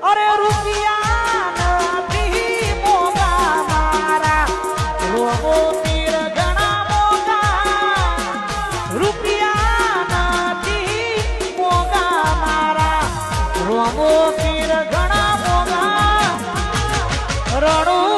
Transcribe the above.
અરે રૂપિયા નથી મોગા મારા રોગો તીર ઘણા મોગા રૂપિયા નથી મોગા મારા રોગો તીર ઘણા મોગા રણો